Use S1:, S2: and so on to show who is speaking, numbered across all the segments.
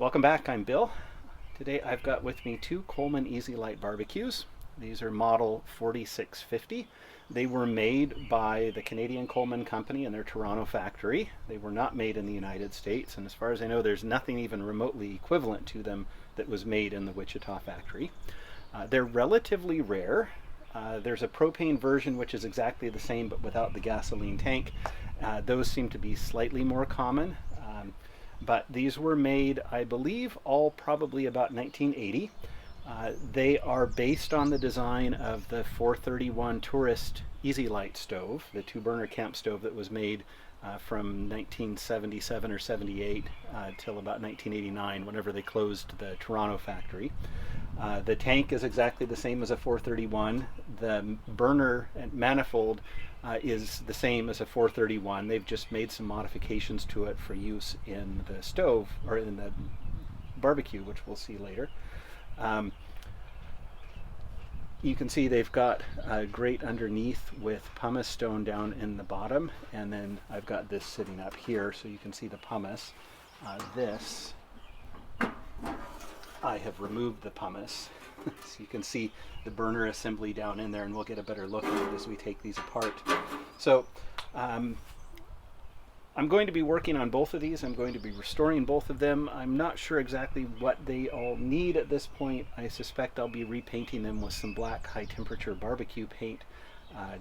S1: Welcome back, I'm Bill. Today I've got with me two Coleman Easi-lite barbecues. These are model 4650. They were made by the Canadian Coleman company in their Toronto factory. They were not made in the United States, and as far as I know, there's nothing even remotely equivalent to them that was made in the Wichita factory. They're relatively rare. There's a propane version which is exactly the same but without the gasoline tank. Those seem to be slightly more common. But these were made, I believe, all probably about 1980. They are based on the design of the 431 Tourist Easi-lite stove, the two-burner camp stove that was made from 1977 or 78 till about 1989, whenever they closed the Toronto factory. The tank is exactly the same as a 431. The burner and manifold is the same as a 431. They've just made some modifications to it for use in the stove or in the barbecue, which we'll see later. You can see they've got a grate underneath with pumice stone down in the bottom, and then I've got this sitting up here so you can see the pumice. This, I have removed the pumice. So you can see the burner assembly down in there, and we'll get a better look at it as we take these apart. So I'm going to be working on both of these. I'm going to be restoring both of them. I'm not sure exactly what they all need at this point. I suspect I'll be repainting them with some black high temperature barbecue paint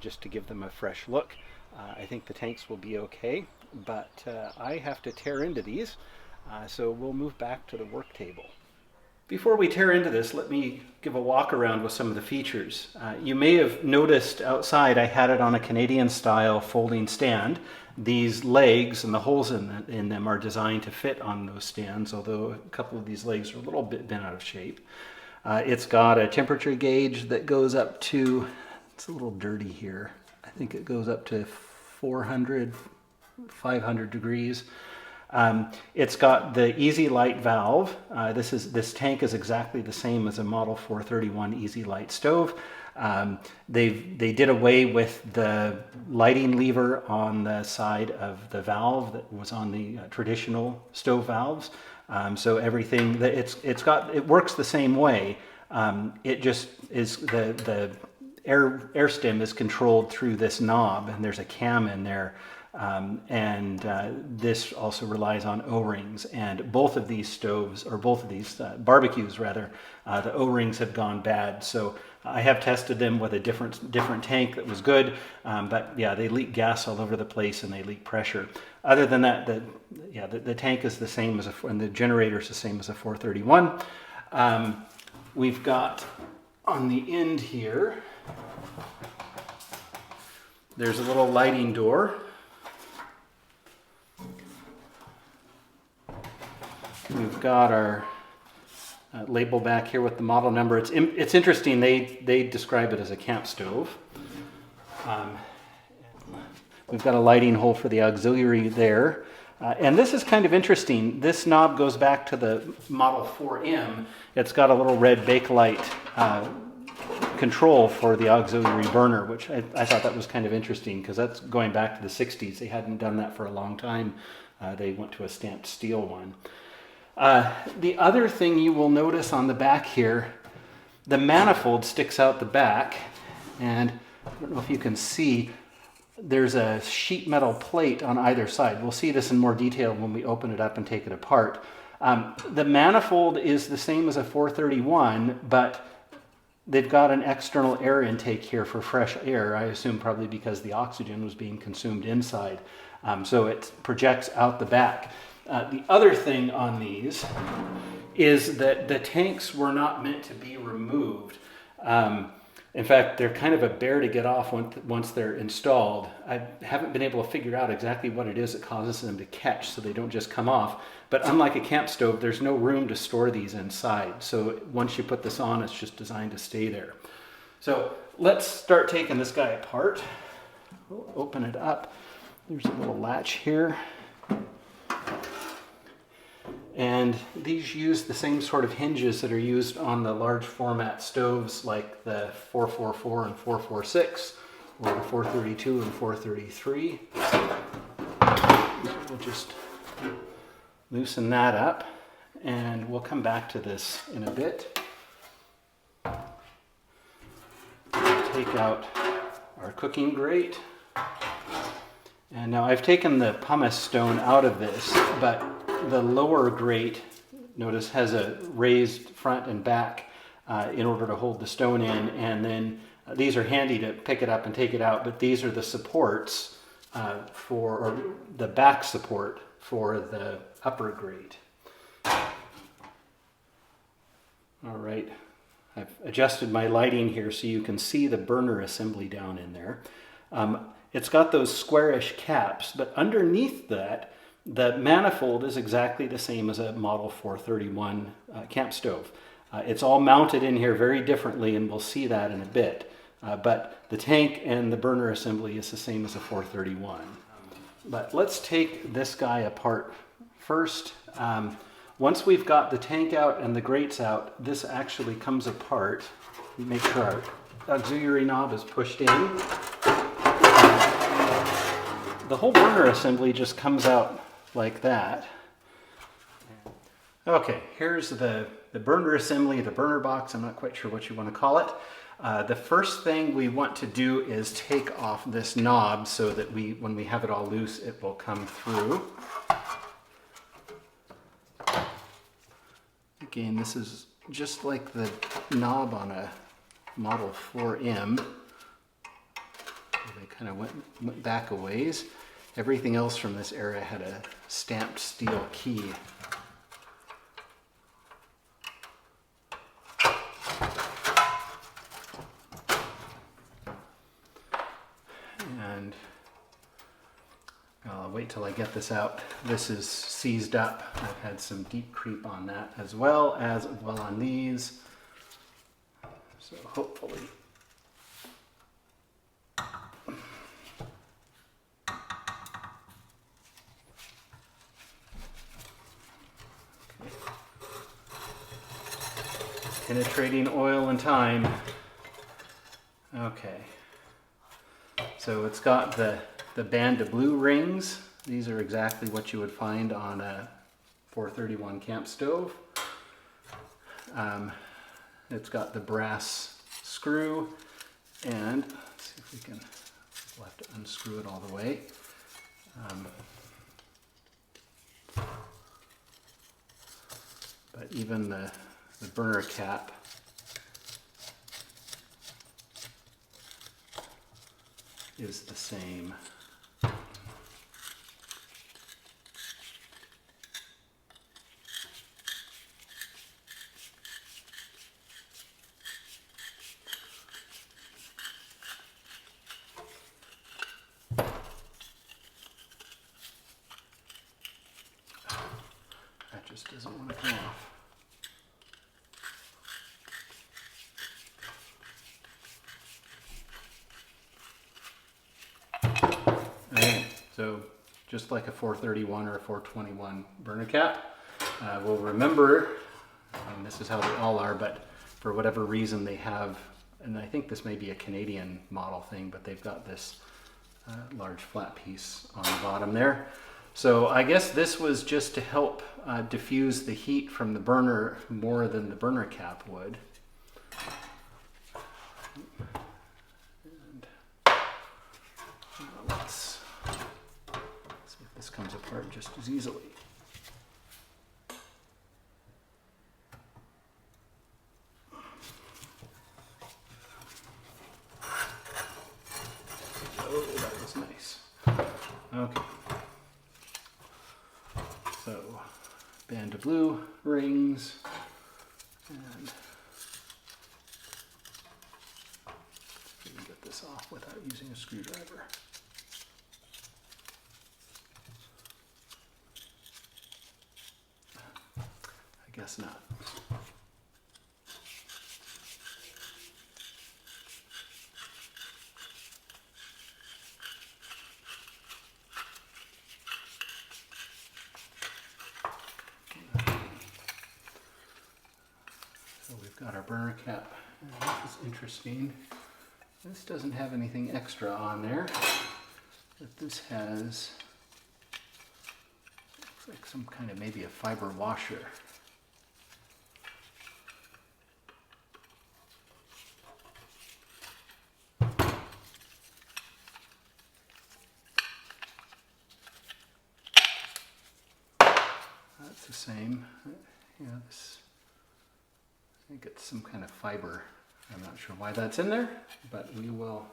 S1: just to give them a fresh look. I think the tanks will be okay, but I have to tear into these, so we'll move back to the work table. Before we tear into this, let me give a walk around with some of the features. You may have noticed outside I had it on a Canadian style folding stand. These legs and the holes in them are designed to fit on those stands, although a couple of these legs are a little bit bent out of shape. It's got a temperature gauge that goes up to, it's a little dirty here, I think it goes up to 400, 500 degrees. It's got the Easi-lite valve. This tank is exactly the same as a Model 431 Easi-lite stove. They did away with the lighting lever on the side of the valve that was on the traditional stove valves. So everything that it works the same way. It just is the air stem is controlled through this knob, and there's a cam in there. This also relies on O-rings, and both of these stoves, or both of these barbecues rather, the O-rings have gone bad. So I have tested them with a different tank that was good, but yeah, they leak gas all over the place and they leak pressure. Other than that, the tank is the same as and the generator is the same as a 431. We've got on the end here, there's a little lighting door. We've got our label back here with the model number. It's interesting, they describe it as a camp stove. We've got a lighting hole for the auxiliary there. And this is kind of interesting. This knob goes back to the Model 4M. It's got a little red Bakelite control for the auxiliary burner, which I thought that was kind of interesting because that's going back to the 60s. They hadn't done that for a long time. They went to a stamped steel one. The other thing you will notice on the back here, the manifold sticks out the back, and I don't know if you can see, there's a sheet metal plate on either side. We'll see this in more detail when we open it up and take it apart. The manifold is the same as a 431, but they've got an external air intake here for fresh air, I assume probably because the oxygen was being consumed inside. So it projects out the back. The other thing on these is that the tanks were not meant to be removed. In fact, they're kind of a bear to get off once they're installed. I haven't been able to figure out exactly what it is that causes them to catch so they don't just come off. But unlike a camp stove, there's no room to store these inside. So once you put this on, it's just designed to stay there. So let's start taking this guy apart. We'll open it up. There's a little latch here. And these use the same sort of hinges that are used on the large format stoves like the 444 and 446, or the 432 and 433. We'll just loosen that up, and we'll come back to this in a bit. We'll take out our cooking grate. And now I've taken the pumice stone out of this, but the lower grate, notice, has a raised front and back in order to hold the stone in, and then these are handy to pick it up and take it out, but these are the supports or the back support for the upper grate. All right, I've adjusted my lighting here so you can see the burner assembly down in there. It's got those squarish caps, but underneath that, the manifold is exactly the same as a Model 431 camp stove. It's all mounted in here very differently, and we'll see that in a bit. But the tank and the burner assembly is the same as a 431. But let's take this guy apart first. Once we've got the tank out and the grates out, this actually comes apart. Make sure our auxiliary knob is pushed in. The whole burner assembly just comes out like that. Okay, here's the burner assembly, the burner box. I'm not quite sure what you want to call it. The first thing we want to do is take off this knob so that when we have it all loose, it will come through. Again, this is just like the knob on a Model 4M. They kind of went back a ways. Everything else from this era had a stamped steel key. And I'll wait till I get this out. This is seized up. I've had some deep creep on that as well on these. So hopefully. Penetrating oil and time. Okay. So it's got the band of blue rings. These are exactly what you would find on a 431 camp stove. It's got the brass screw, and let's see if we'll have to unscrew it all the way. But even the burner cap is the same. That just doesn't want to come off. So just like a 431 or a 421 burner cap, we'll remember, and this is how they all are, but for whatever reason they have, and I think this may be a Canadian model thing, but they've got this large flat piece on the bottom there. So I guess this was just to help diffuse the heat from the burner more than the burner cap would. Let's see if this comes apart just as easily. Oh, that was nice. Okay. So, band of blue rings, and we can get this off without using a screwdriver. I guess not. So we've got our burner cap. And this is interesting. This doesn't have anything extra on there, but this has, looks like some kind of maybe a fiber washer. the same. Yeah, this, I think it's some kind of fiber. I'm not sure why that's in there, but we will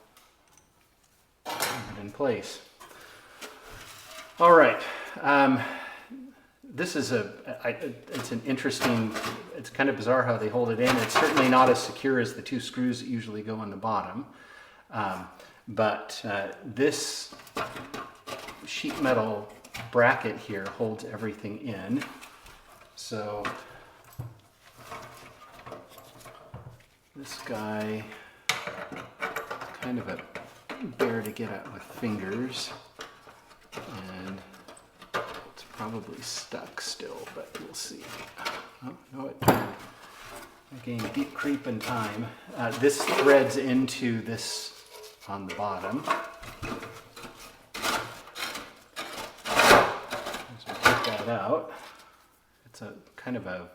S1: put it in place. All right. This is it's an interesting, it's kind of bizarre how they hold it in. It's certainly not as secure as the two screws that usually go on the bottom. But this sheet metal bracket here holds everything in. So this guy is kind of a bear to get at with fingers, and it's probably stuck still, but we'll see. Oh, no, it turned. Again, deep creep in time. This threads into this on the bottom. As we take that out, it's a kind of a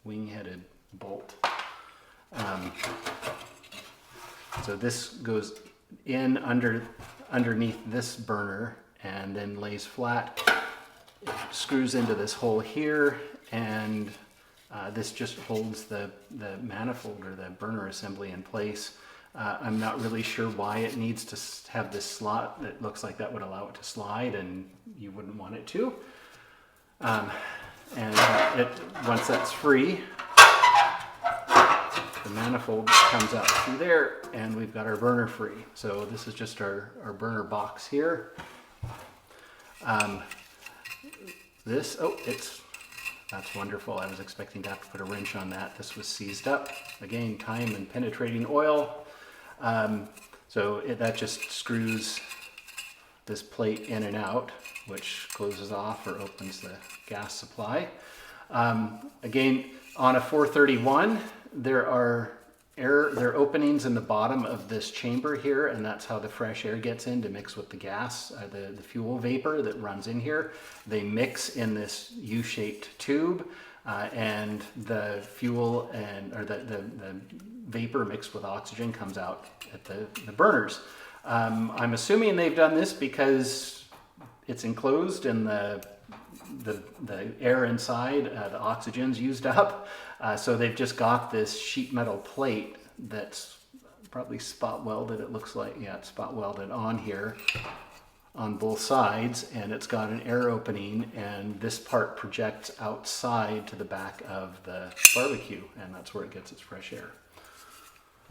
S1: wing-headed bolt. So this goes in underneath this burner and then lays flat. It screws into this hole here, and this just holds the manifold or the burner assembly in place. I'm not really sure why it needs to have this slot that looks like that would allow it to slide, and you wouldn't want it to. Once that's free, the manifold comes out through there, and we've got our burner free. So this is just our burner box here. That's wonderful. I was expecting to have to put a wrench on that. This was seized up. Again, time and penetrating oil. That just screws this plate in and out, which closes off or opens the gas supply. Again, on a 431, there are openings in the bottom of this chamber here, and that's how the fresh air gets in to mix with the gas, the fuel vapor that runs in here. They mix in this U-shaped tube, and the fuel the vapor mixed with oxygen comes out at the burners. I'm assuming they've done this because it's enclosed and the air inside, the oxygen's used up. So they've just got this sheet metal plate that's probably spot welded, it looks like. Yeah, it's spot welded on here on both sides, and it's got an air opening, and this part projects outside to the back of the barbecue, and that's where it gets its fresh air.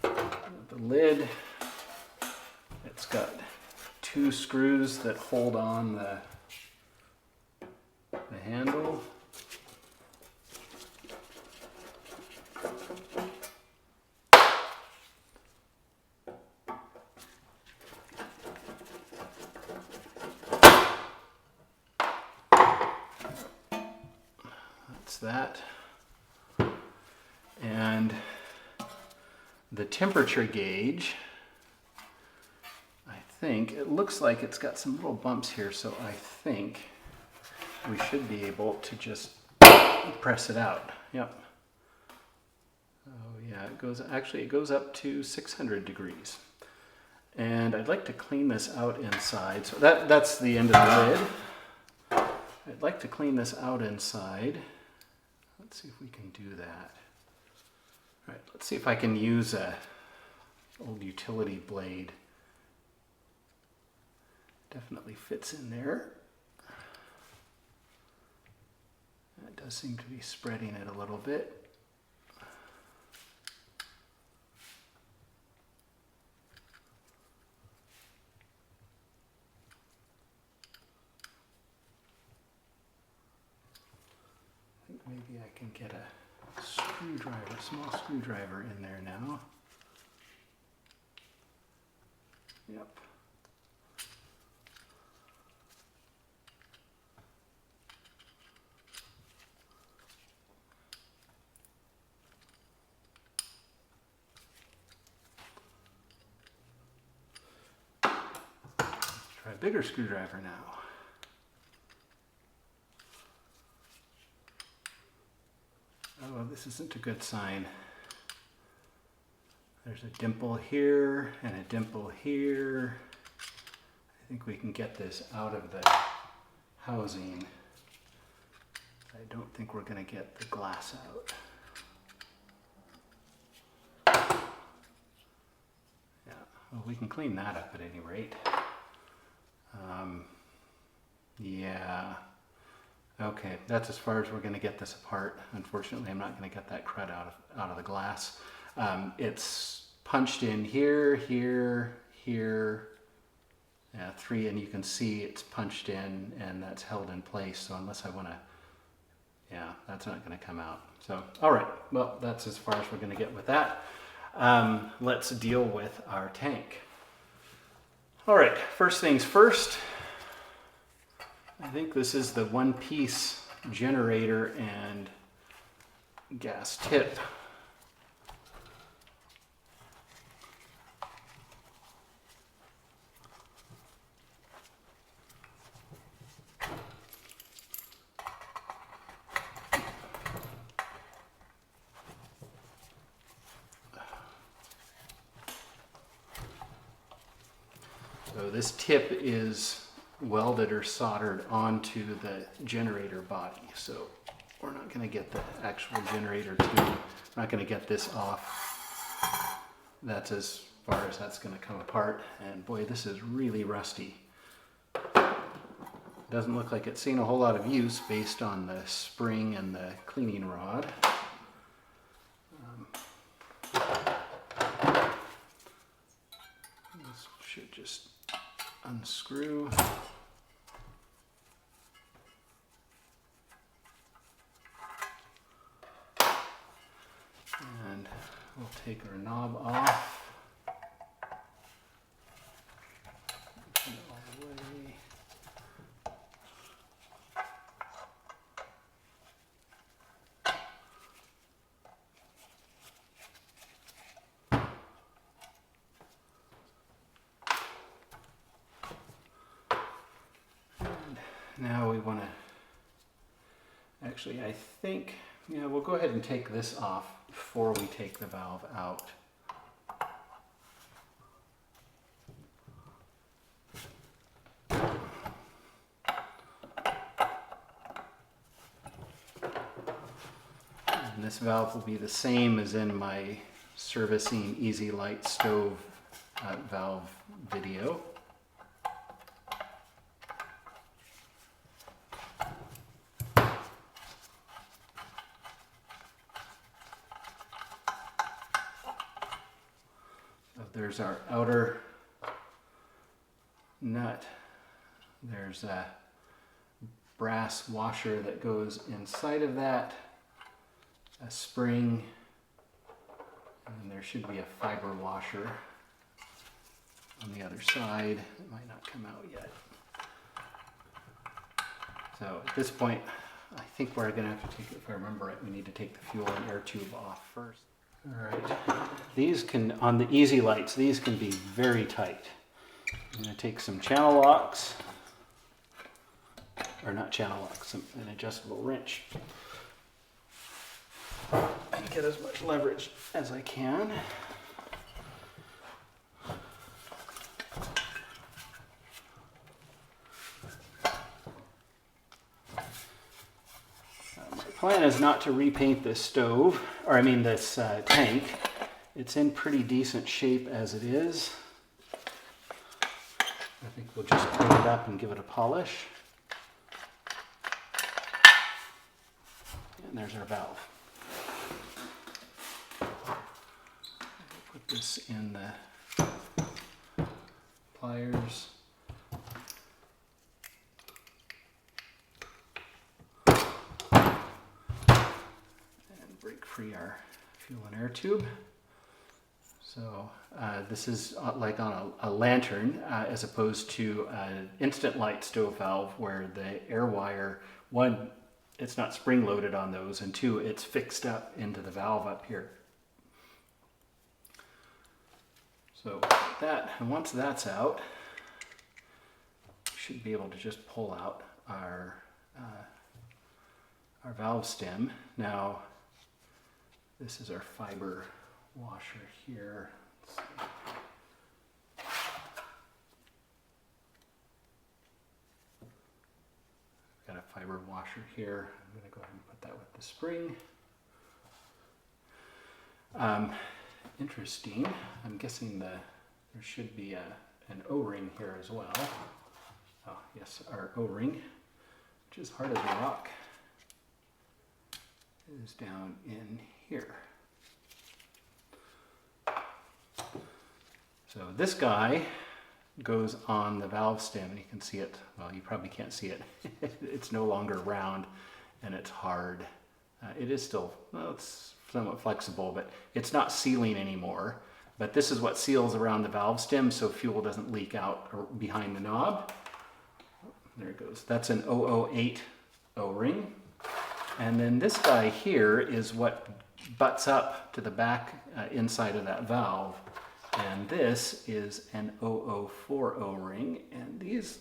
S1: The lid, it's got two screws that hold on the handle. That's that. And the temperature gauge, I think, it looks like it's got some little bumps here, so I think we should be able to just press it out. Yep. Oh yeah, it goes up to 600 degrees. And I'd like to clean this out inside. So that's the end of the lid. I'd like to clean this out inside. Let's see if we can do that. All right, let's see if I can use a old utility blade. Definitely fits in there. That does seem to be spreading it a little bit. I think maybe I can get a screwdriver, small screwdriver in there now. Yep. Try a bigger screwdriver now. Oh, this isn't a good sign. There's a dimple here and a dimple here. I think we can get this out of the housing. I don't think we're going to get the glass out. Yeah, well, we can clean that up at any rate. Yeah, okay, that's as far as we're going to get this apart. Unfortunately, I'm not going to get that crud out of the glass. It's punched in here, here, here, 3, and you can see it's punched in and that's held in place. So unless I want to, yeah, that's not going to come out. So, all right, well, that's as far as we're going to get with that. Let's deal with our tank. All right, first things first. I think this is the one-piece generator and gas tip. So this tip is welded or soldered onto the generator body. So we're not going to get the actual generator tube. We're not going to get this off. That's as far as that's going to come apart. And boy, this is really rusty. Doesn't look like it's seen a whole lot of use based on the spring and the cleaning rod. This should just unscrew. And we'll take our knob off. Put it all the way. And now we want to, actually I think, yeah, we'll go ahead and take this off before we take the valve out. And this valve will be the same as in my servicing Easi-lite stove valve video. There's our outer nut. There's a brass washer that goes inside of that, a spring, and there should be a fiber washer on the other side. It might not come out yet. So at this point, I think we're going to have to take, if I remember right, we need to take the fuel and air tube off first. All right, these can, on the Easi-lites, these can be very tight. I'm going to take some channel locks, or not channel locks, an adjustable wrench, and get as much leverage as I can. Plan is not to repaint this stove, or I mean this tank. It's in pretty decent shape as it is. I think we'll just clean it up and give it a polish. And there's our valve. Put this in the pliers. Free our fuel and air tube. So this is like on a lantern as opposed to an instant light stove valve where the air wire, one, it's not spring loaded on those, and two, it's fixed up into the valve up here. So that, and once that's out, we should be able to just pull out our valve stem. Now, this is our fiber washer here. Let's see. Got a fiber washer here. I'm going to go ahead and put that with the spring. Interesting. I'm guessing there should be an O-ring here as well. Oh, yes, our O-ring, which is hard as a rock, is down in here. So this guy goes on the valve stem, and you can see it. Well, you probably can't see it. It's no longer round, and it's hard. It is still, well, it's somewhat flexible, but it's not sealing anymore. But this is what seals around the valve stem so fuel doesn't leak out or behind the knob. There it goes. That's an 008 O-ring. And then this guy here is what butts up to the back inside of that valve. And this is an 004 O-ring, and these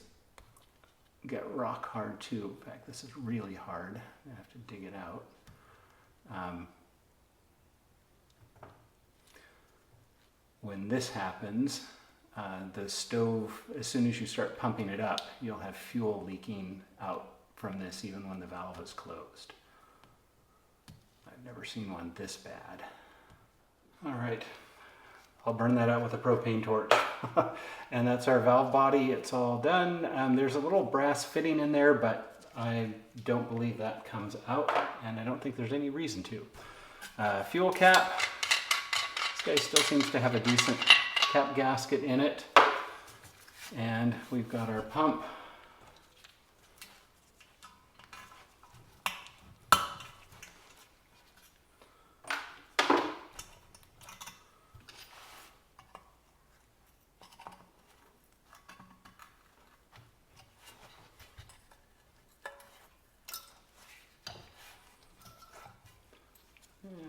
S1: get rock hard too. In fact, this is really hard. I have to dig it out. When this happens, the stove, as soon as you start pumping it up, you'll have fuel leaking out from this even when the valve is closed. I've never seen one this bad. All right. I'll burn that out with a propane torch. And that's our valve body. It's all done. There's a little brass fitting in there, but I don't believe that comes out, and I don't think there's any reason to. Fuel cap. This guy still seems to have a decent cap gasket in it. And we've got our pump.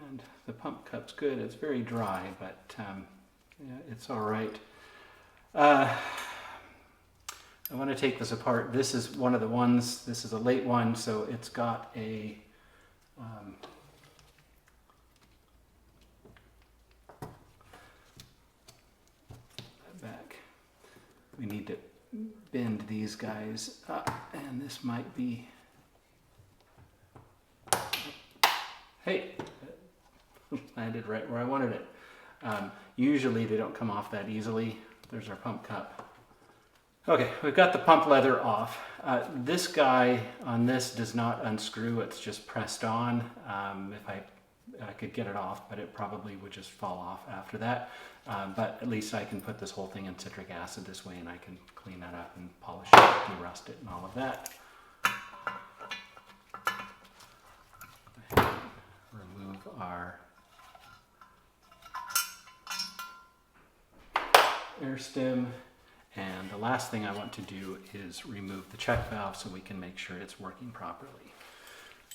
S1: And the pump cup's good. It's very dry, but yeah, it's all right. I want to take this apart. This is one of the ones, this is a late one, so it's got a back. We need to bend these guys up, and this might be, hey, landed right where I wanted it. Usually they don't come off that easily. There's our pump cup. Okay, we've got the pump leather off. This guy on this does not unscrew, it's just pressed on. If I could get it off, but it probably would just fall off after that. But at least I can put this whole thing in citric acid this way, and I can clean that up and polish it, de-rust it, and all of that. Remove our air stem, and the last thing I want to do is remove the check valve so we can make sure it's working properly.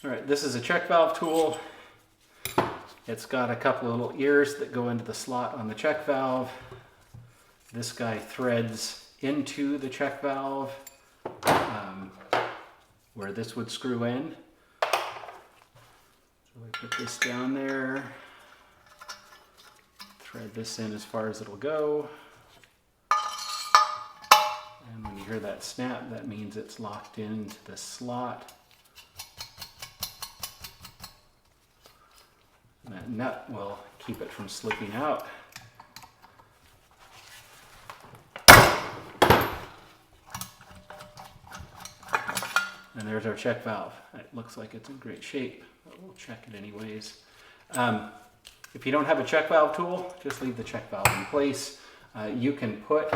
S1: All right, this is a check valve tool. It's got a couple of little ears that go into the slot on the check valve. This guy threads into the check valve where this would screw in. So we put this down there, thread this in as far as it'll go. And when you hear that snap, that means it's locked into the slot. And that nut will keep it from slipping out. And there's our check valve. It looks like it's in great shape, but we'll check it anyways. If you don't have a check valve tool, just leave the check valve in place. You can put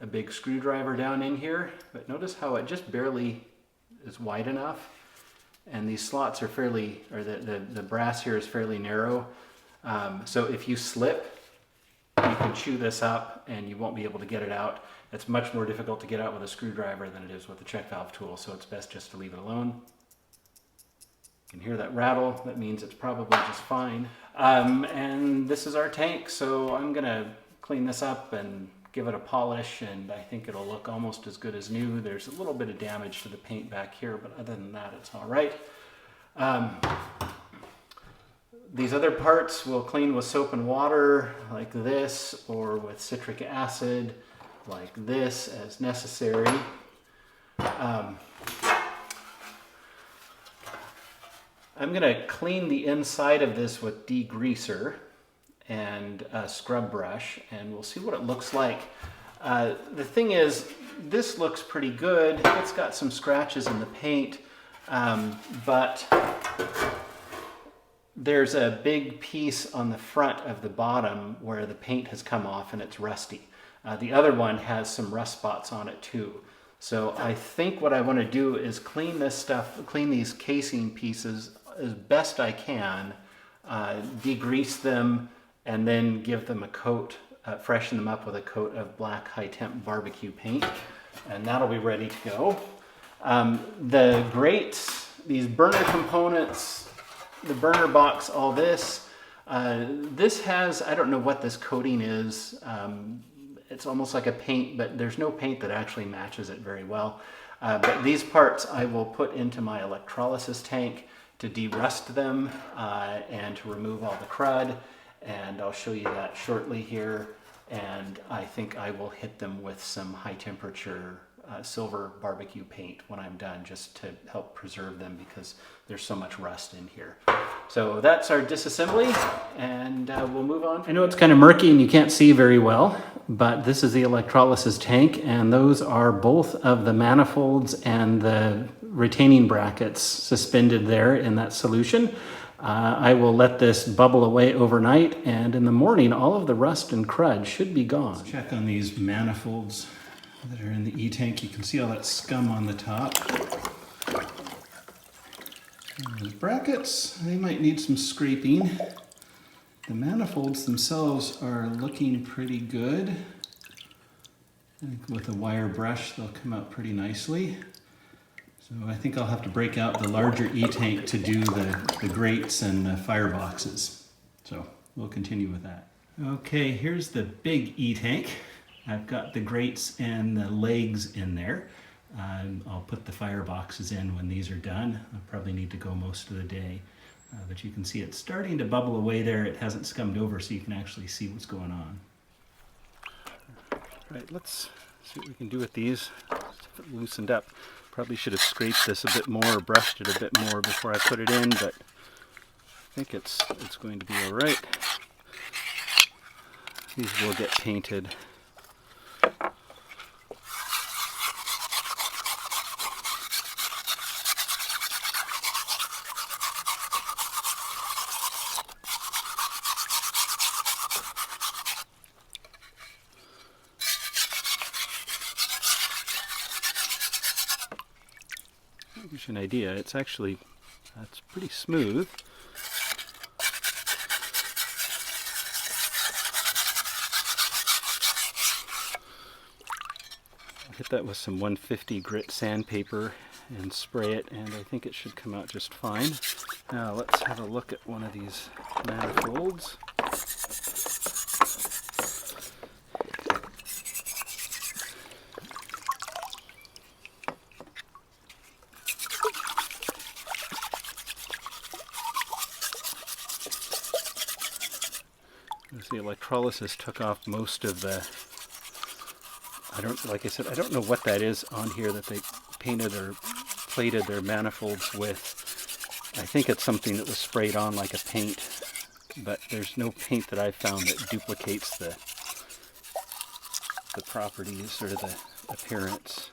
S1: a big screwdriver down in here, but notice how it just barely is wide enough. And these slots are fairly, or the brass here is fairly narrow. So if you slip, you can chew this up and you won't be able to get it out. It's much more difficult to get out with a screwdriver than it is with a check valve tool, so it's best just to leave it alone. You can hear that rattle, that means it's probably just fine. And this is our tank, so I'm gonna clean this up and give it a polish, and I think it'll look almost as good as new. There's a little bit of damage to the paint back here, but other than that, it's all right. These other parts we'll clean with soap and water like this, or with citric acid like this as necessary. I'm going to clean the inside of this with degreaser and a scrub brush, and we'll see what it looks like. The thing is, this looks pretty good. It's got some scratches in the paint, but there's a big piece on the front of the bottom where the paint has come off and it's rusty. The other one has some rust spots on it too. So I think what I want to do is clean this stuff, clean these casing pieces as best I can, degrease them, and then give them a coat, freshen them up with a coat of black high temp barbecue paint, and that'll be ready to go. The grates, these burner components, the burner box, all this, this has, I don't know what this coating is. It's almost like a paint, but there's no paint that actually matches it very well. But these parts I will put into my electrolysis tank to de-rust them and to remove all the crud. And I'll show you that shortly here. And I think I will hit them with some high temperature silver barbecue paint when I'm done, just to help preserve them because there's so much rust in here. So that's our disassembly, and we'll move on. I know it's kind of murky and you can't see very well, but this is the electrolysis tank, and those are both of the manifolds and the retaining brackets suspended there in that solution. I will let this bubble away overnight, and in the morning all of the rust and crud should be gone. Let's check on these manifolds that are in the E-tank. You can see all that scum on the top. And those brackets, they might need some scraping. The manifolds themselves are looking pretty good. I think with a wire brush they'll come out pretty nicely. So I think I'll have to break out the larger E-tank to do the grates and the fireboxes. So we'll continue with that. Okay, here's the big E-tank. I've got the grates and the legs in there. I'll put the fireboxes in when these are done. I'll probably need to go most of the day. But you can see it's starting to bubble away there. It hasn't scummed over, so you can actually see what's going on. Right, let's see what we can do with these. Loosened up. Probably should have scraped this a bit more or brushed it a bit more before I put it in, but I think it's going to be all right. These will get painted. Gives you an idea. It's actually, it's pretty smooth. I'll hit that with some 150 grit sandpaper and spray it, and I think it should come out just fine. Now let's have a look at one of these manifolds. The electrolysis took off most of the, like I said, I don't know what that is on here that they painted or plated their manifolds with. I think it's something that was sprayed on like a paint, but there's no paint that I've found that duplicates the properties or the appearance.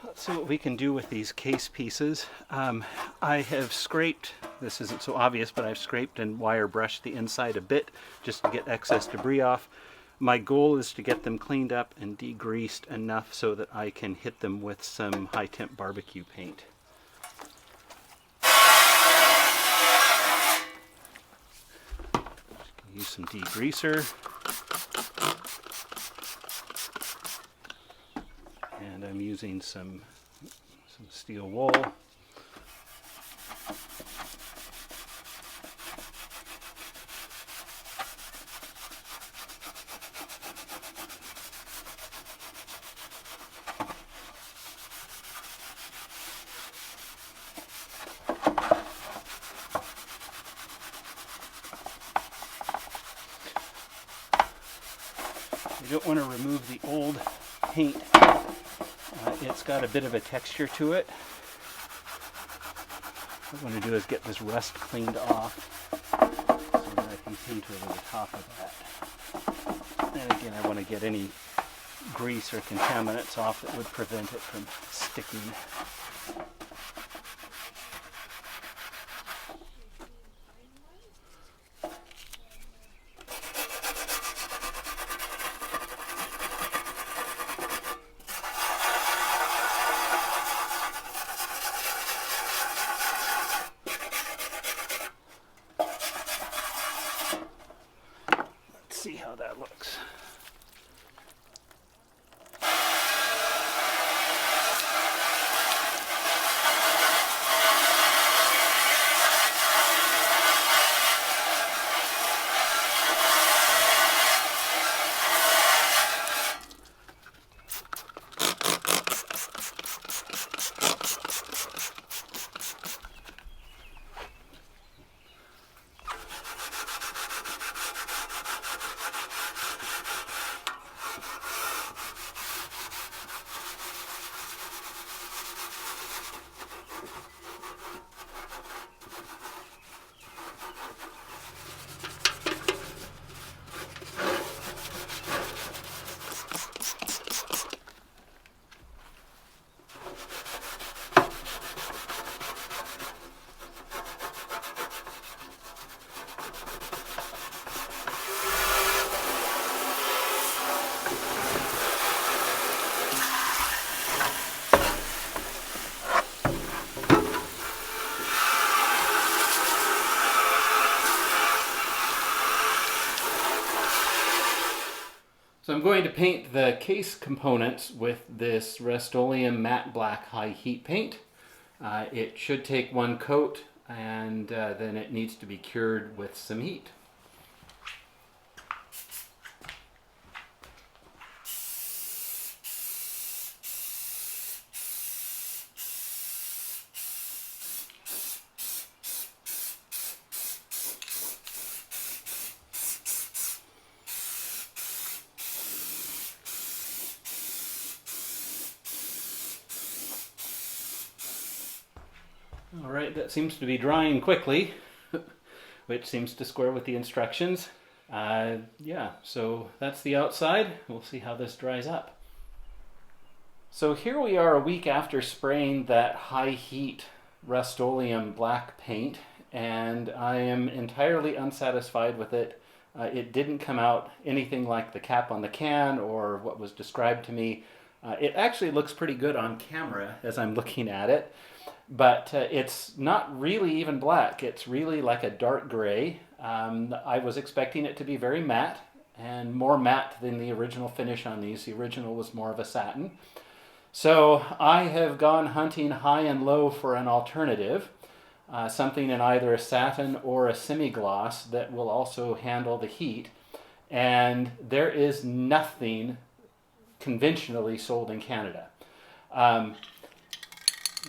S1: Let's see what we can do with these case pieces. I have scraped, this isn't so obvious, but I've scraped and wire brushed the inside a bit just to get excess debris off. My goal is to get them cleaned up and degreased enough so that I can hit them with some high temp barbecue paint. Use some degreaser. And I'm using some steel wool. You don't want to remove the old paint. It's got a bit of a texture to it, What I want to do is get this rust cleaned off so that I can paint over the top of that. And again, I want to get any grease or contaminants off that would prevent it from sticking. See how that looks. So I'm going to paint the case components with this Rust-Oleum matte black high heat paint. It should take one coat, and then it needs to be cured with some heat. All right, that seems to be drying quickly, which seems to square with the instructions. Yeah, so that's the outside. We'll see how this dries up. So here we are a week after spraying that high heat Rust-Oleum black paint, and I am entirely unsatisfied with it. It didn't come out anything like the cap on the can or what was described to me. It actually looks pretty good on camera as I'm looking at it. But it's not really even black. It's really like a dark gray. I was expecting it to be very matte, and more matte than the original finish on these. The original was more of a satin. So I have gone hunting high and low for an alternative, something in either a satin or a semi-gloss that will also handle the heat. And there is nothing conventionally sold in Canada.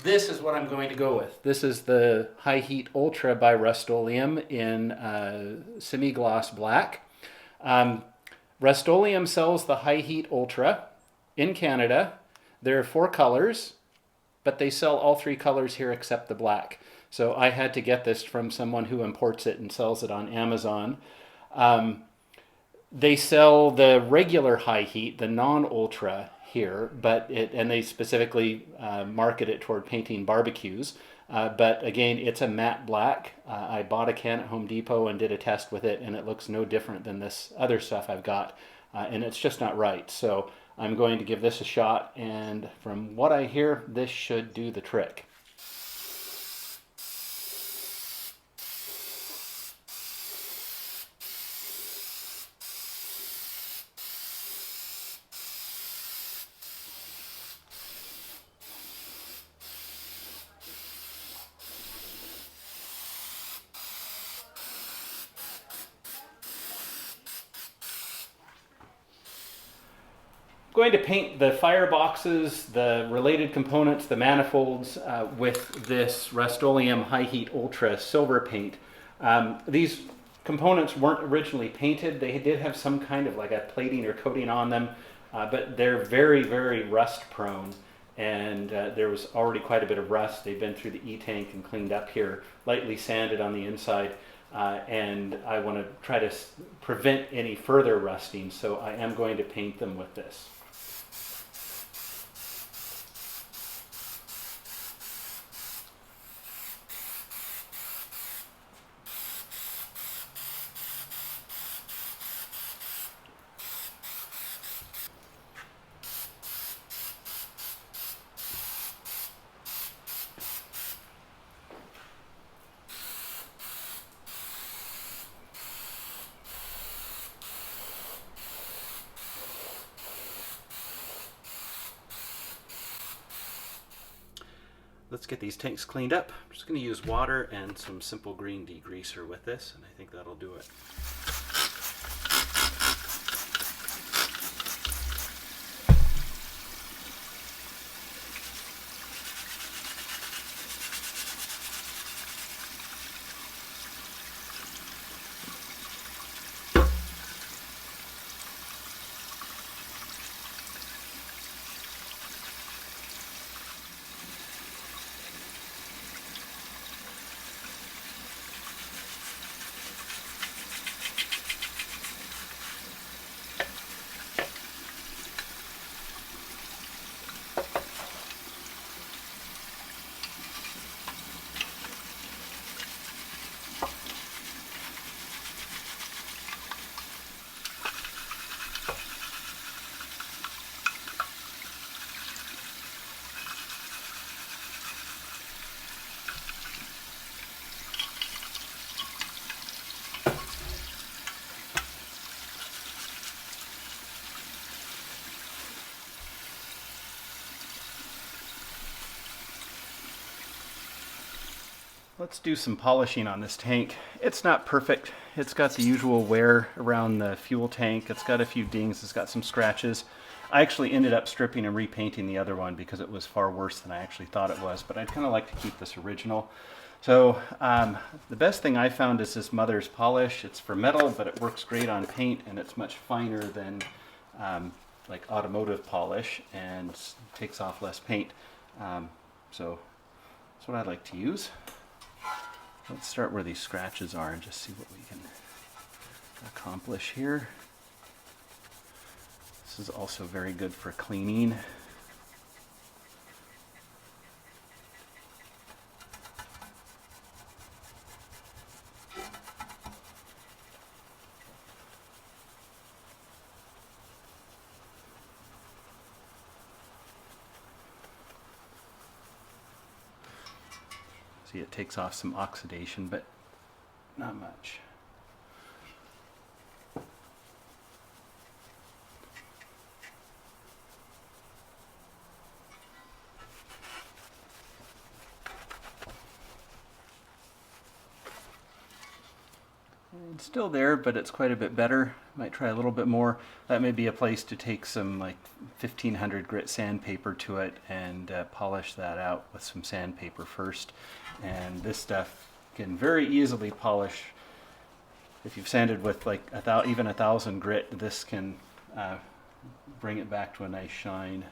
S1: This is what I'm going to go with. This is the High Heat Ultra by Rust-Oleum in semi-gloss black. Rust-Oleum sells the High Heat Ultra in Canada. There are 4 colors, but they sell all 3 colors here except the black. So I had to get this from someone who imports it and sells it on Amazon. They sell the regular High Heat, the non-Ultra, here, and they specifically market it toward painting barbecues. But again, it's a matte black. I bought a can at Home Depot and did a test with it, and it looks no different than this other stuff I've got, and it's just not right. So I'm going to give this a shot, and from what I hear, this should do the trick. Going to paint the fireboxes, the related components, the manifolds with this Rust-Oleum High Heat Ultra silver paint. These components weren't originally painted. They did have some kind of like a plating or coating on them, but they're very, very rust prone. and there was already quite a bit of rust. They've been through the E-tank and cleaned up here, lightly sanded on the inside, and I want to try to prevent any further rusting, so I am going to paint them with this. Let's get these tanks cleaned up. I'm just going to use water and some simple green degreaser with this, and I think that'll do it. Let's do some polishing on this tank. It's not perfect. It's got the usual wear around the fuel tank. It's got a few dings. It's got some scratches. I actually ended up stripping and repainting the other one because it was far worse than I actually thought it was, but I'd kind of like to keep this original. So the best thing I found is this Mother's Polish. It's for metal, but it works great on paint, and it's much finer than like automotive polish, and takes off less paint. So that's what I like to use. Let's start where these scratches are and just see what we can accomplish here. This is also very good for cleaning. See, it takes off some oxidation, but not much. It's still there, but it's quite a bit better. Might try a little bit more. That may be a place to take some like 1500 grit sandpaper to it and polish that out with some sandpaper first. And this stuff can very easily polish. If you've sanded with like even 1000 grit, this can bring it back to a nice shine.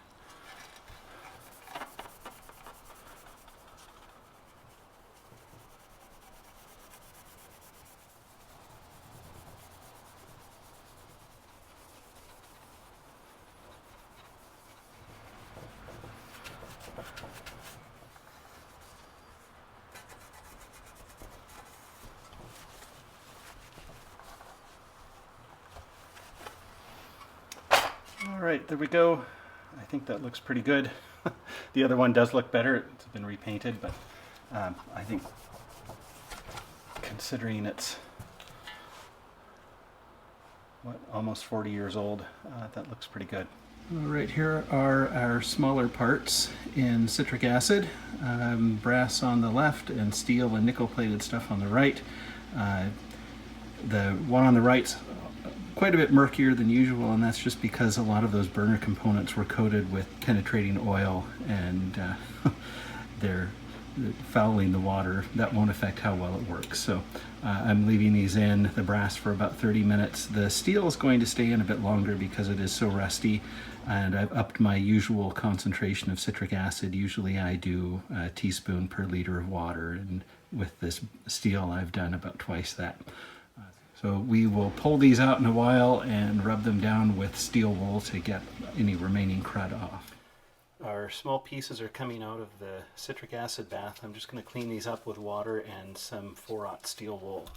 S1: All right, there we go. I think that looks pretty good. The other one does look better. It's been repainted, but I think considering it's almost 40 years old, that looks pretty good. All right, here are our smaller parts in citric acid. Brass on the left and steel and nickel plated stuff on the right. The one on the right's quite a bit murkier than usual, and that's just because a lot of those burner components were coated with penetrating oil, and they're fouling the water, that won't affect how well it works. So I'm leaving these in the brass for about 30 minutes. The steel is going to stay in a bit longer because it is so rusty, and I've upped my usual concentration of citric acid. Usually I do a teaspoon per liter of water, and with this steel I've done about twice that. So we will pull these out in a while and rub them down with steel wool to get any remaining crud off. Our small pieces are coming out of the citric acid bath. I'm just going to clean these up with water and some 4/0 steel wool.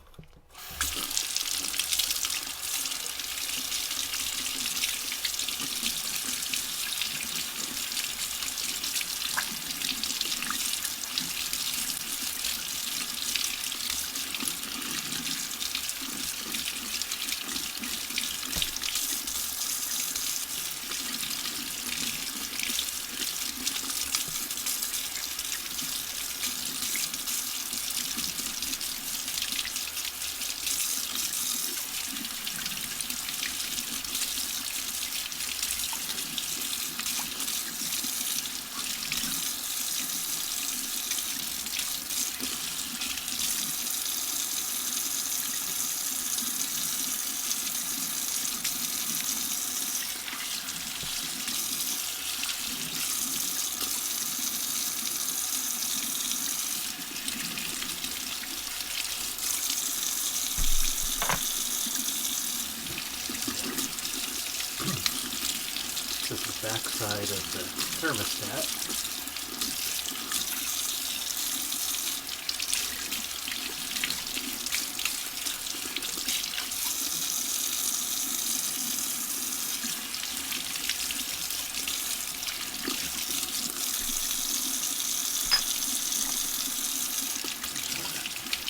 S1: This is the back side of the thermostat.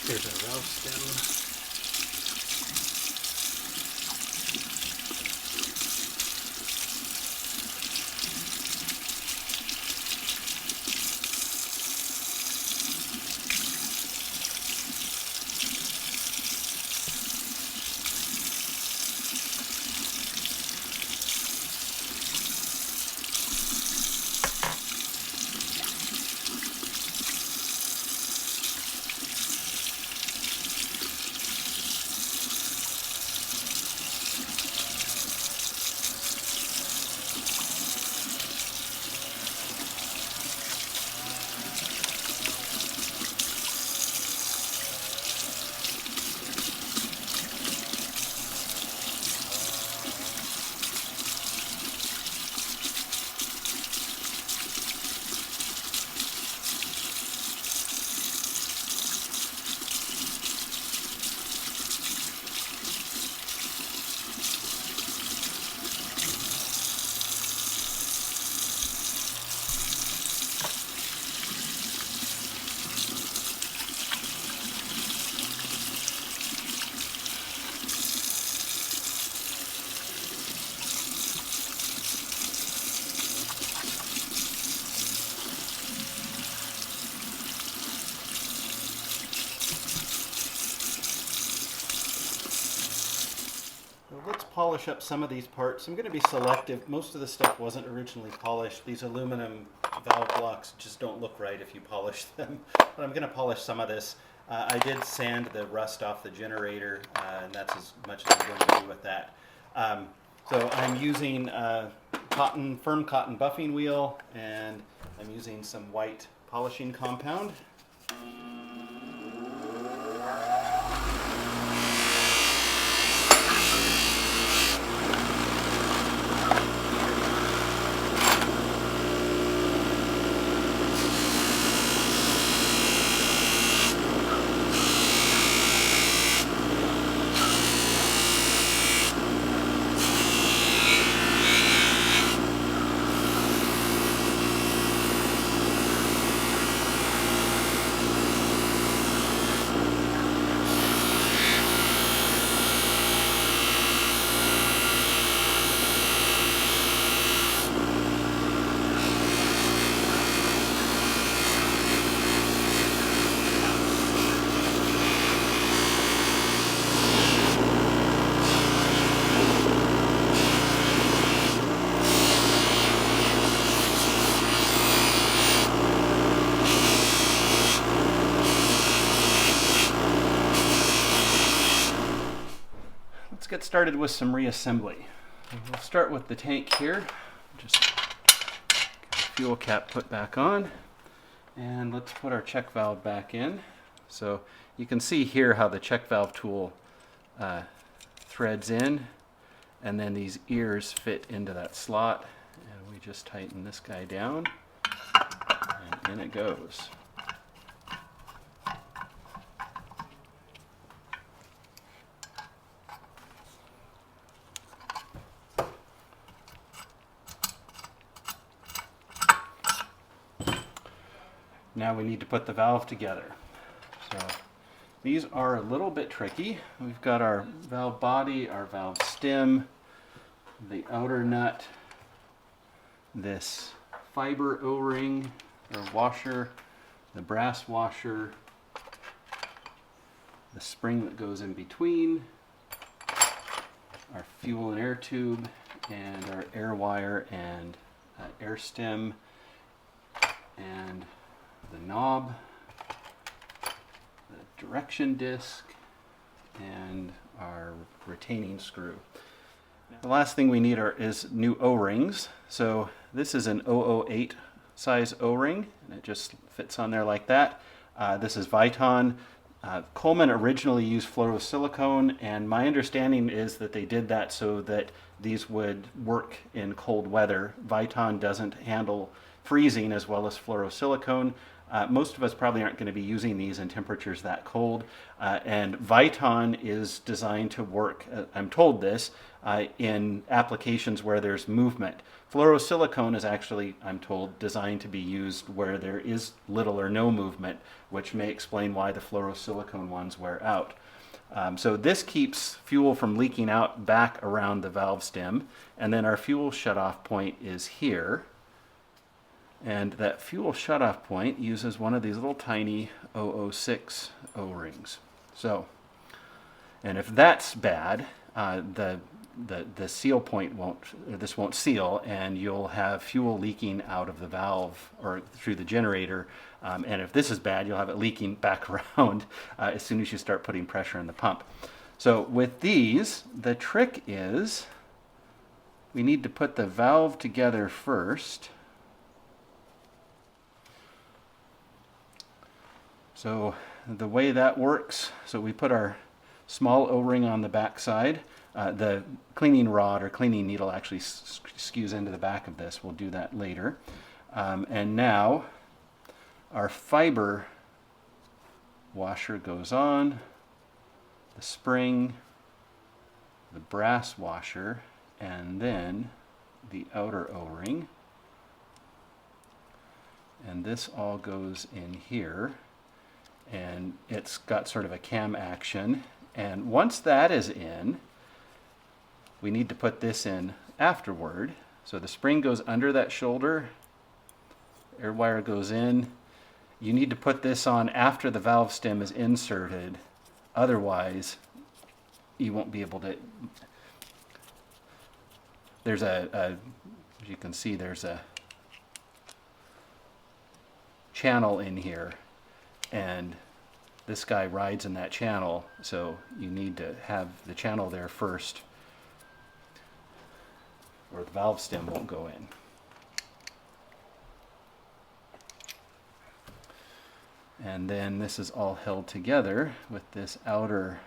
S1: Here's our rouse stem. Let's polish up some of these parts. I'm going to be selective. Most of the stuff wasn't originally polished. These aluminum valve blocks just don't look right if you polish them. But I'm going to polish some of this. I did sand the rust off the generator, and that's as much as I'm going to do with that. So I'm using firm cotton buffing wheel, and I'm using some white polishing compound. get started with some reassembly. We'll start with the tank here. Just get the fuel cap put back on, and let's put our check valve back in. So you can see here how the check valve tool threads in, and then these ears fit into that slot, and we just tighten this guy down, and in it goes. Now we need to put the valve together. So these are a little bit tricky. We've got our valve body, our valve stem, the outer nut, this fiber O-ring or washer, the brass washer, the spring that goes in between, our fuel and air tube, and our air wire and air stem, and the knob, the direction disc, and our retaining screw. The last thing we need is new O-rings. So this is an 008 size O-ring, and it just fits on there like that. This is Viton. Coleman originally used fluorosilicone, and my understanding is that they did that so that these would work in cold weather. Viton doesn't handle freezing as well as fluorosilicone. Most of us probably aren't going to be using these in temperatures that cold, and Viton is designed to work, I'm told this, in applications where there's movement. Fluorosilicone is actually, I'm told, designed to be used where there is little or no movement, which may explain why the fluorosilicone ones wear out. So this keeps fuel from leaking out back around the valve stem, and then our fuel shutoff point is here. And that fuel shutoff point uses one of these little tiny 006 O-rings. So, and if that's bad, the seal point won't seal, and you'll have fuel leaking out of the valve or through the generator. And if this is bad, you'll have it leaking back around as soon as you start putting pressure in the pump. So with these, the trick is we need to put the valve together first. So the way that works, so we put our small O-ring on the back side. The cleaning rod or cleaning needle actually skews into the back of this. We'll do that later. And now our fiber washer goes on, the spring, the brass washer, and then the outer O-ring. And this all goes in here. And it's got sort of a cam action, and once that is in, we need to put this in afterward. So the spring goes under that shoulder, air wire goes in. You need to put this on after the valve stem is inserted, otherwise you won't be able to. There's as you can see, there's a channel in here, and this guy rides in that channel, so you need to have the channel there first, or the valve stem won't go in. And then this is all held together with this outer,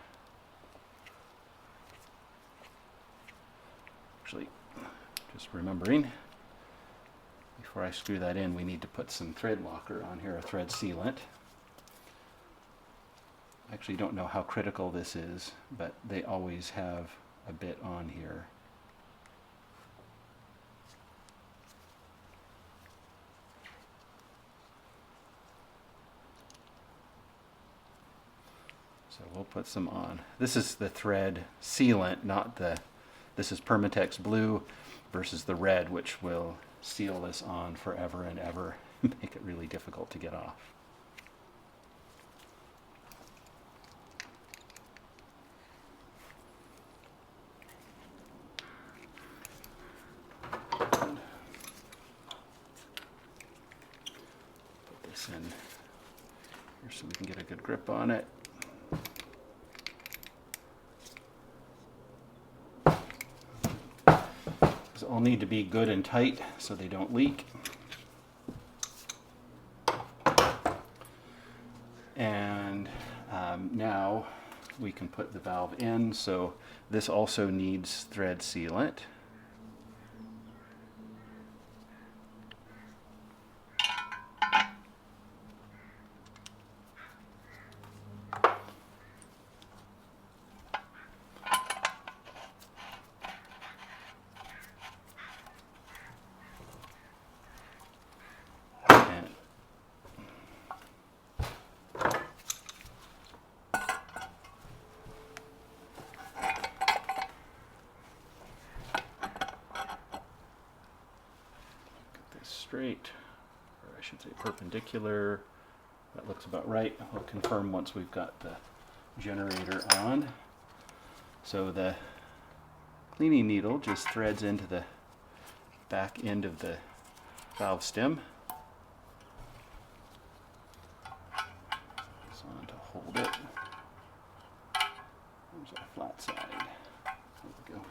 S1: actually, just remembering, before I screw that in, we need to put some thread locker on here, a thread sealant. I actually don't know how critical this is, but they always have a bit on here. So we'll put some on. This is the thread sealant, not the, this is Permatex blue versus the red, which will seal this on forever and ever, make it really difficult to get off. In here so we can get a good grip on it. all need to be good and tight so they don't leak. And now we can put the valve in. So this also needs thread sealant. Straight, or I should say perpendicular. That looks about right. We'll confirm once we've got the generator on. So the cleaning needle just threads into the back end of the valve stem. It's on to hold it. There's our flat side. There we go.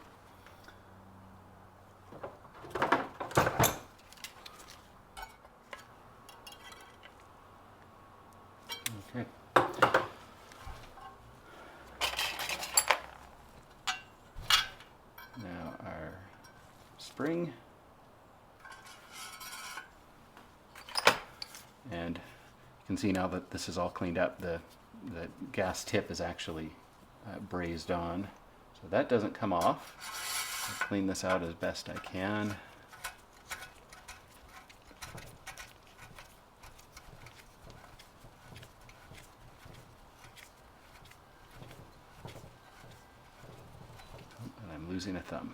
S1: Okay. Now our spring, and you can see now that this is all cleaned up, the gas tip is actually brazed on, so that doesn't come off. I'll clean this out as best I can. Losing a thumb.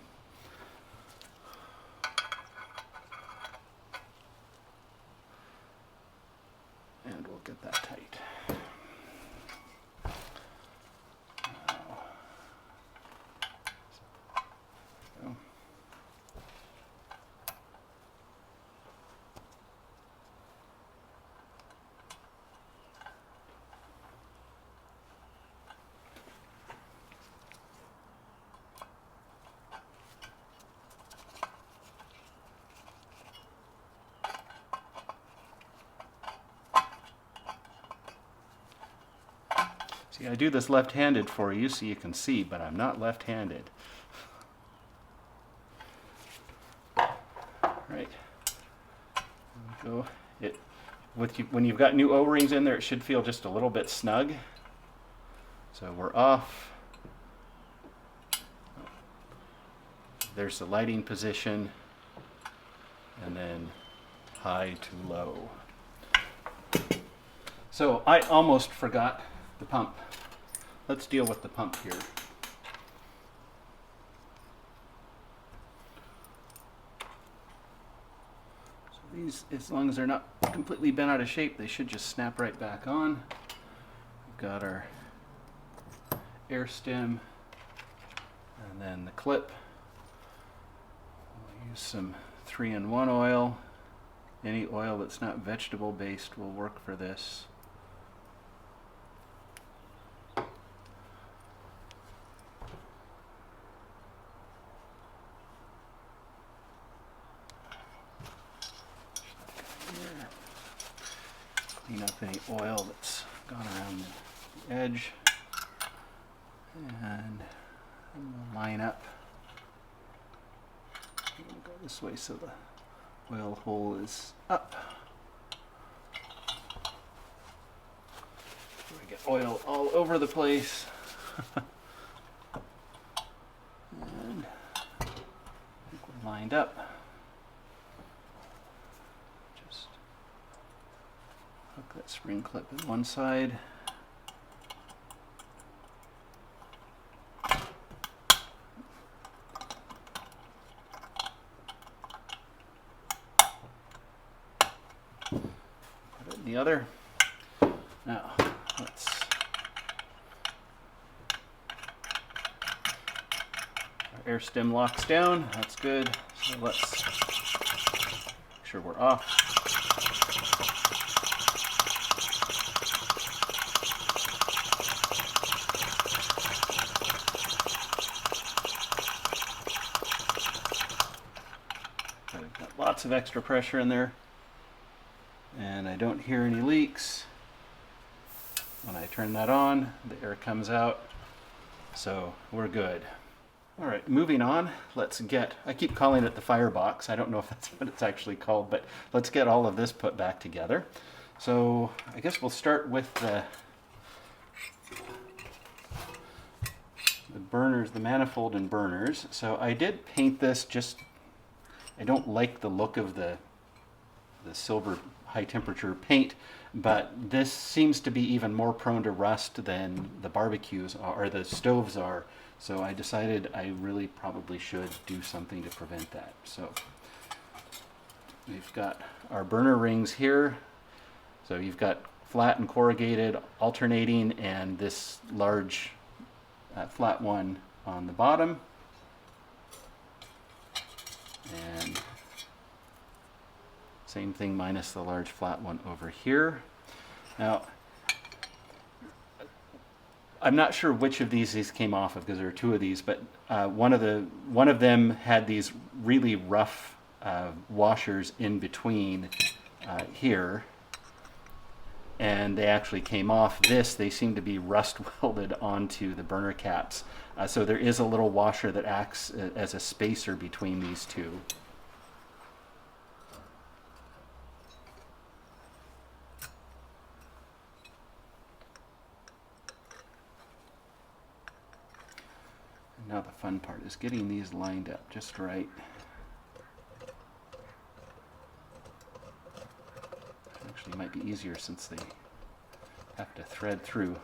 S1: And we'll get that tight. Now, see, I do this left-handed for you so you can see, but I'm not left-handed. Right. There we go. When you've got new O-rings in there, it should feel just a little bit snug. So we're off. There's the lighting position, and then high to low. So I almost forgot the pump. Let's deal with the pump here. So these, as long as they're not completely bent out of shape, they should just snap right back on. We've got our air stem, and then the clip. We'll use some 3-in-1 oil. Any oil that's not vegetable based will work for this. Clean up any oil that's gone around the edge, and we'll line up. We'll go this way so the oil hole is up. We get oil all over the place. And I think we're lined up. Just hook that spring clip in one side. Put it in the other. Now, let's our air stem locks down. That's good. So let's make sure we're off. Got lots of extra pressure in there, and I don't hear any leaks. When I turn that on, the air comes out, so we're good. All right, moving on, let's get, I keep calling it the firebox. I don't know if that's what it's actually called, but let's get all of this put back together. So I guess we'll start with the burners, the manifold and burners. So I did paint this, just, I don't like the look of the silver high temperature paint, but this seems to be even more prone to rust than the barbecues are, or the stoves are. So I decided I really probably should do something to prevent that. So we've got our burner rings here. So you've got flat and corrugated alternating, and this large flat one on the bottom. And same thing minus the large flat one over here. Now, I'm not sure which of these came off of, because there are two of these, but one of them had these really rough washers in between here, and they actually came off. They seem to be rust welded onto the burner caps. So there is a little washer that acts as a spacer between these two. Now the fun part is getting these lined up just right. Actually might be easier since they have to thread through.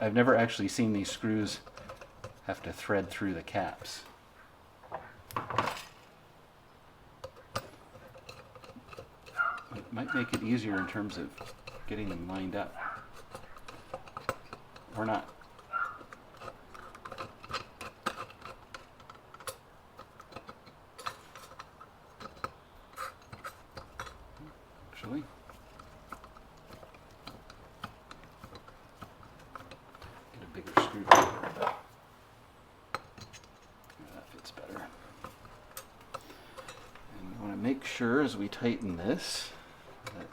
S1: I've never actually seen these screws have to thread through the caps. It might make it easier in terms of getting them lined up. Or not. Actually, get a bigger screwdriver. That fits better. And we want to make sure as we tighten this that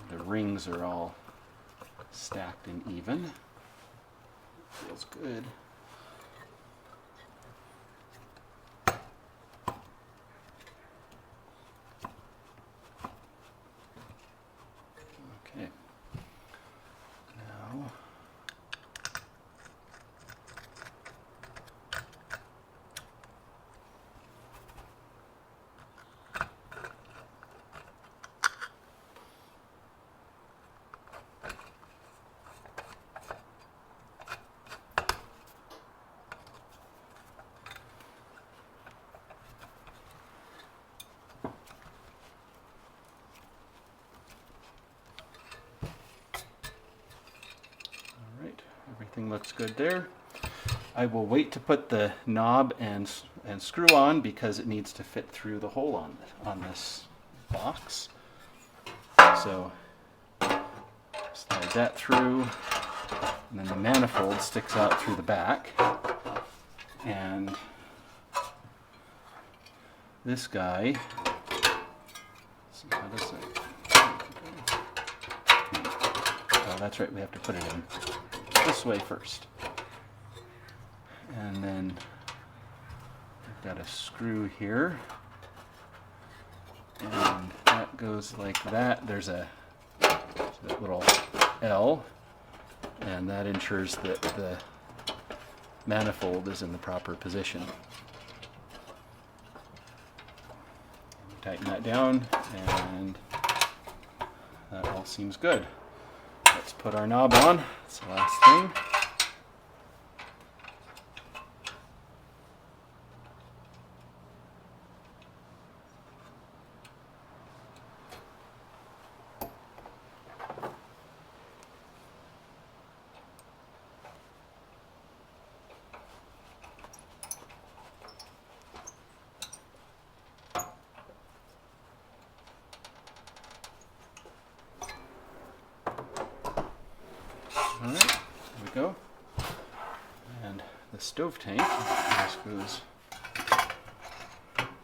S1: the rings are all stacked and even. Feels good. Okay. Now everything looks good there. I will wait to put the knob and screw on because it needs to fit through the hole on this box. So slide that through, and then the manifold sticks out through the back. And this guy, let's see how this oh, that's right, we have to put it in this way first. And then I've got a screw here, and that goes like that. There's a little L, and that ensures that the manifold is in the proper position. Tighten that down, and that all seems good. Let's put our knob on. That's the last thing. Alright, there we go. And the stove tank, this goes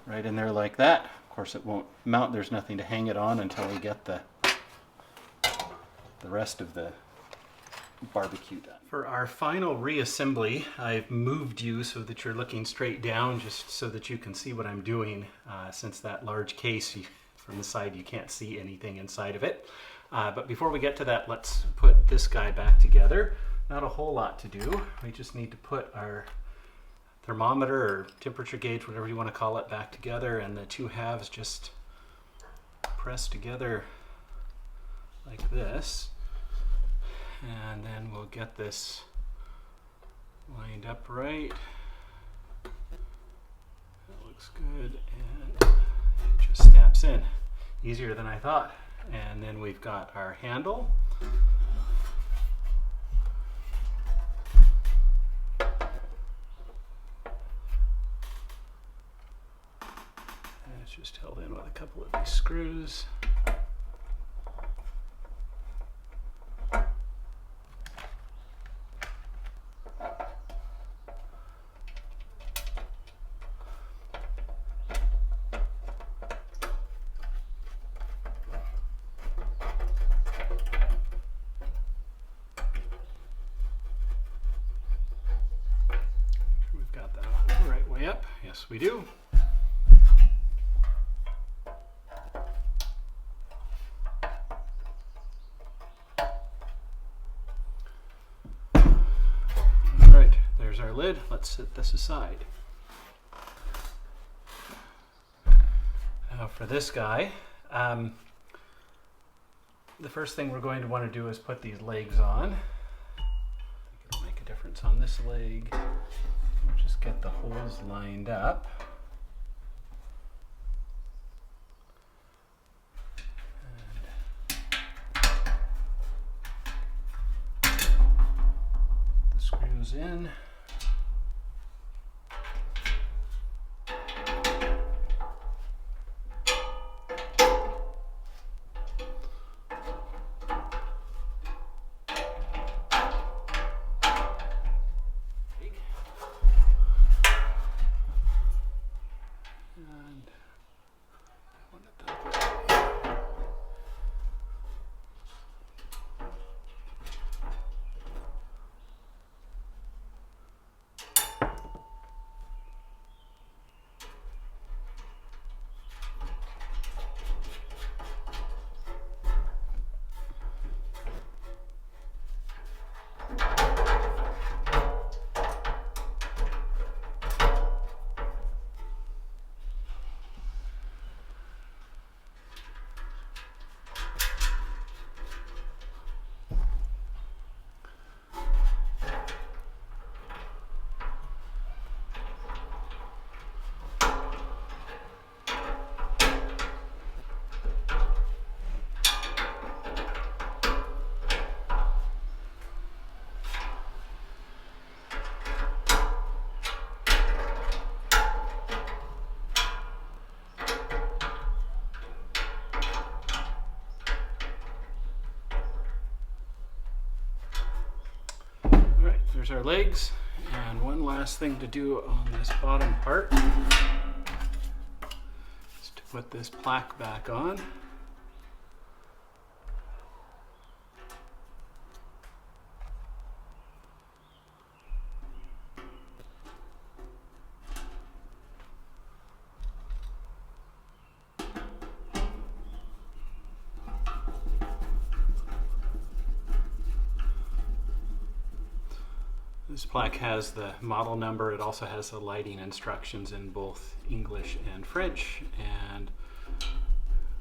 S1: right in there like that. Of course it won't mount, there's nothing to hang it on until we get the rest of the barbecue done. For our final reassembly, I've moved you so that you're looking straight down, just so that you can see what I'm doing. Since that large case, from the side you can't see anything inside of it. But before we get to that, let's put this guy back together. Not a whole lot to do. We just need to put our thermometer or temperature gauge, whatever you want to call it, back together, and the two halves just press together like this. And then we'll get this lined up right. That looks good, and it just snaps in. Easier than I thought. And then we've got our handle. And it's just held in with a couple of these screws. Yep, yes we do. Alright, there's our lid. Let's set this aside. Now for this guy, the first thing we're going to want to do is put these legs on. I think it'll make a difference on this leg. We'll just get the holes lined up. And the screws in. There's our legs, and one last thing to do on this bottom part is to put this plaque back on. This plaque has the model number. It also has the lighting instructions in both English and French, and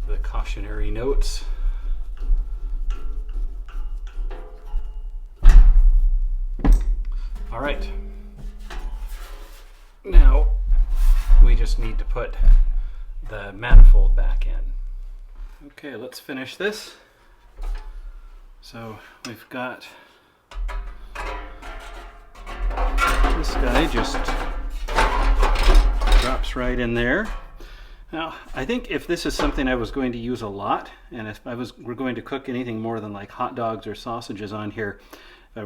S1: the cautionary notes. All right. Now we just need to put the manifold back in. Okay, let's finish this. So we've got this guy just drops right in there. Now, I think if this is something I was going to use a lot, and if we're going to cook anything more than like hot dogs or sausages on here, if I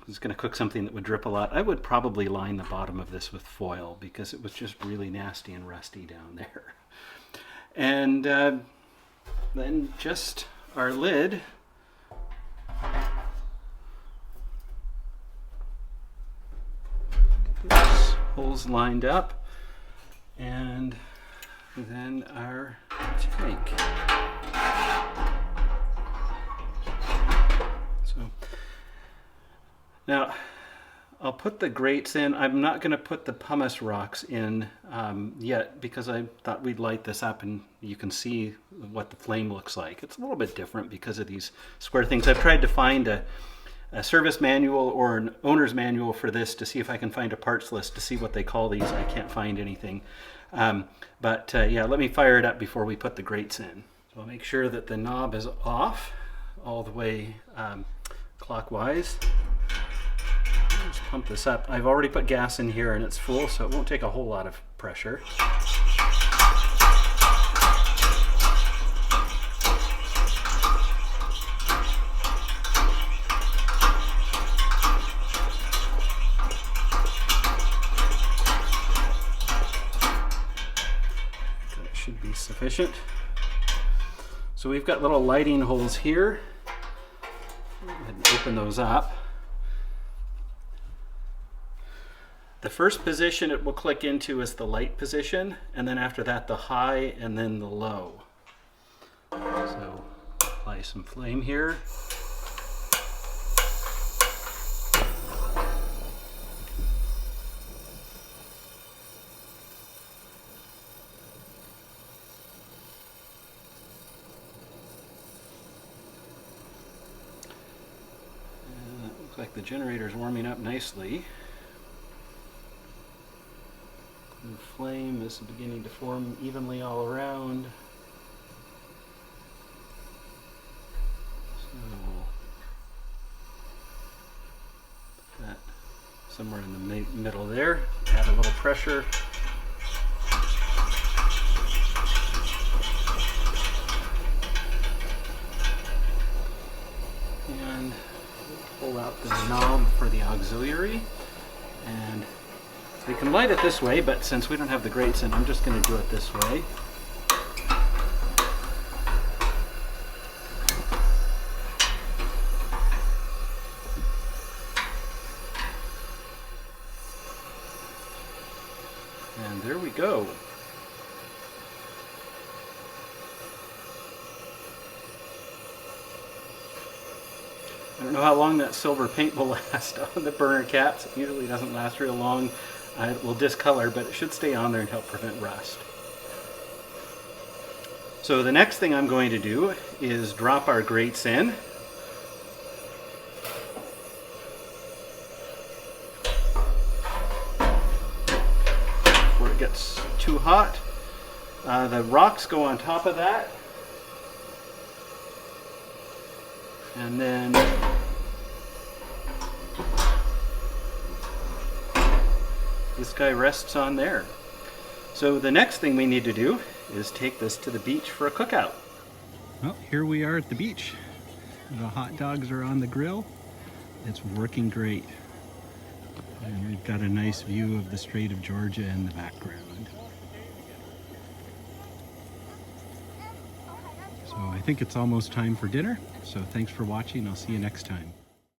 S1: was gonna cook something that would drip a lot, I would probably line the bottom of this with foil because it was just really nasty and rusty down there. And then just our lid. This holes lined up, and then our tank. So now I'll put the grates in. I'm not going to put the pumice rocks in yet because I thought we'd light this up and you can see what the flame looks like. It's a little bit different because of these square things. I've tried to find a service manual or an owner's manual for this to see if I can find a parts list to see what they call these. I can't find anything. Yeah, let me fire it up before we put the grates in. So I'll make sure that the knob is off all the way clockwise. Let's pump this up. I've already put gas in here and it's full, so it won't take a whole lot of pressure. That should be sufficient. So we've got little lighting holes here. Go ahead and open those up. The first position it will click into is the light position, and then after that the high and then the low. So apply some flame here. And it looks like the generator is warming up nicely. The flame is beginning to form evenly all around. So put that somewhere in the middle there. Add a little pressure. And pull out the knob for the auxiliary. And we can light it this way, but since we don't have the grates in, I'm just going to do it this way. And there we go. I don't know how long that silver paint will last on the burner caps. It usually doesn't last real long. It will discolor, but it should stay on there and help prevent rust. So the next thing I'm going to do is drop our grates in. Before it gets too hot. The rocks go on top of that. And then this guy rests on there. So the next thing we need to do is take this to the beach for a cookout. Well, here we are at the beach. The hot dogs are on the grill. It's working great. And we've got a nice view of the Strait of Georgia in the background. So I think it's almost time for dinner. So thanks for watching. I'll see you next time.